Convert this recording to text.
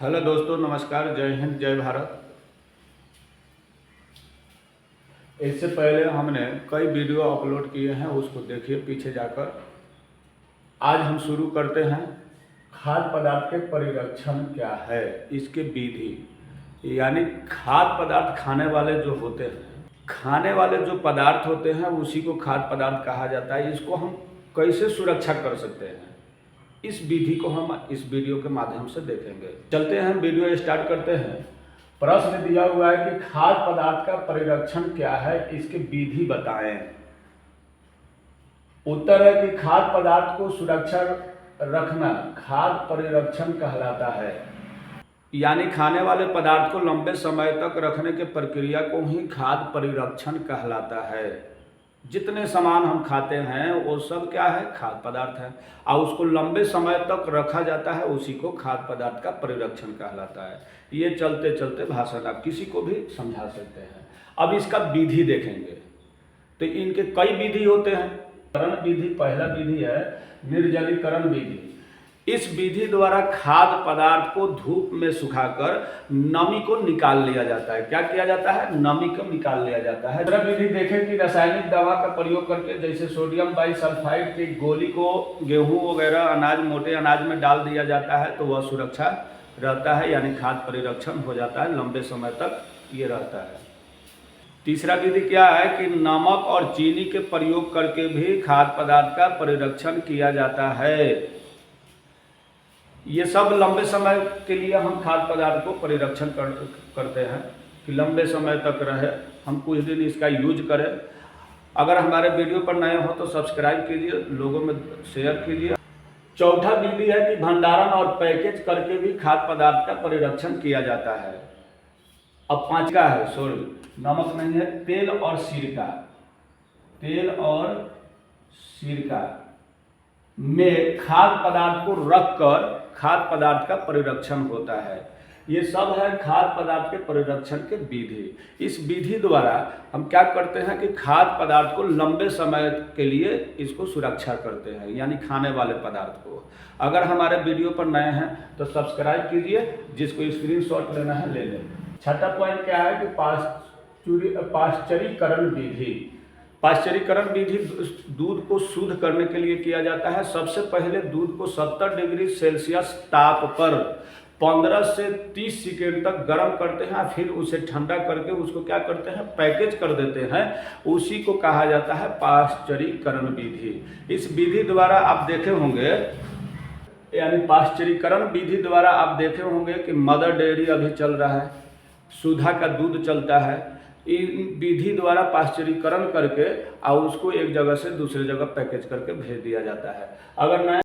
Hello दोस्तों, नमस्कार, जय हिंद, जय भारत। इससे पहले हमने कई वीडियो अपलोड किए हैं, उसको देखिए पीछे जाकर। आज हम शुरू करते हैं खाद्य पदार्थ के परिरक्षण क्या है, इसके विधि। यानी खाद्य पदार्थ खाने वाले जो होते हैं, खाने वाले जो पदार्थ होते हैं उसी को खाद्य पदार्थ कहा जाता है। इसको हम कैसे सुरक्षा कर सकते हैं, इस विधि को हम इस वीडियो के माध्यम से देखेंगे। चलते हैं, वीडियो स्टार्ट करते हैं। प्रश्न दिया हुआ है कि खाद्य पदार्थ का परिरक्षण क्या है, इसकी विधि बताएं। उत्तर है कि खाद्य पदार्थ को सुरक्षा रखना खाद्य परिरक्षण कहलाता है। यानी खाने वाले पदार्थ को लंबे समय तक रखने की प्रक्रिया को ही खाद्य परिरक्षण कहलाता है। जितने सामान हम खाते हैं वो सब क्या है, खाद्य पदार्थ है, और उसको लंबे समय तक रखा जाता है, उसी को खाद्य पदार्थ का परिरक्षण कहलाता है। ये चलते चलते भाषण आप किसी को भी समझा सकते हैं। अब इसका विधि देखेंगे तो इनके कई विधि होते हैं। करण विधि, पहला विधि है निर्जलीकरण विधि। इस विधि द्वारा खाद्य पदार्थ को धूप में सुखाकर नमी को निकाल लिया जाता है। क्या किया जाता है, नमी को निकाल लिया जाता है। दूसरा विधि देखें कि रासायनिक दवा का प्रयोग करके, जैसे सोडियम बाइसल्फाइड की गोली को गेहूं वगैरह अनाज, मोटे अनाज में डाल दिया जाता है तो वह सुरक्षा रहता है, यानी खाद्य परिरक्षण हो जाता है, लंबे समय तक ये रहता है। तीसरा विधि क्या है कि नमक और चीनी के प्रयोग करके भी खाद्य पदार्थ का परिरक्षण किया जाता है। ये सब लंबे समय के लिए हम खाद्य पदार्थ को परिरक्षण करते हैं कि लंबे समय तक रहे, हम कुछ दिन इसका यूज करें। अगर हमारे वीडियो पर नए हो तो सब्सक्राइब कीजिए, लोगों में शेयर कीजिए। चौथा विधि है कि भंडारण और पैकेज करके भी खाद्य पदार्थ का परिरक्षण किया जाता है। अब पांचवा है, नमक नहीं है, तेल और सिरका। तेल और सिरका में खाद्य पदार्थ को रखकर खाद्य पदार्थ का परिरक्षण होता है। ये सब है खाद्य पदार्थ के परिरक्षण के विधि। इस विधि द्वारा हम क्या करते हैं कि खाद्य पदार्थ को लंबे समय के लिए इसको सुरक्षा करते हैं, यानी खाने वाले पदार्थ को। अगर हमारे वीडियो पर नए हैं तो सब्सक्राइब कीजिए, जिसको स्क्रीनशॉट लेना है ले लें। छठा पॉइंट क्या है कि पाश्चरीकरण विधि। पाश्चरीकरण विधि दूध को शुद्ध करने के लिए किया जाता है। सबसे पहले दूध को 70 डिग्री सेल्सियस ताप पर 15 से 30 सेकेंड तक गर्म करते हैं, फिर उसे ठंडा करके उसको क्या करते हैं, पैकेज कर देते हैं। उसी को कहा जाता है पाश्चरीकरण विधि। इस विधि द्वारा आप देखे होंगे, यानी पाश्चरीकरण विधि द्वारा आप देखे होंगे कि मदर डेयरी अभी चल रहा है, सुधा का दूध चलता है। इन विधि द्वारा पाश्चरीकरण करके और उसको एक जगह से दूसरी जगह पैकेज करके भेज दिया जाता है। अगर नया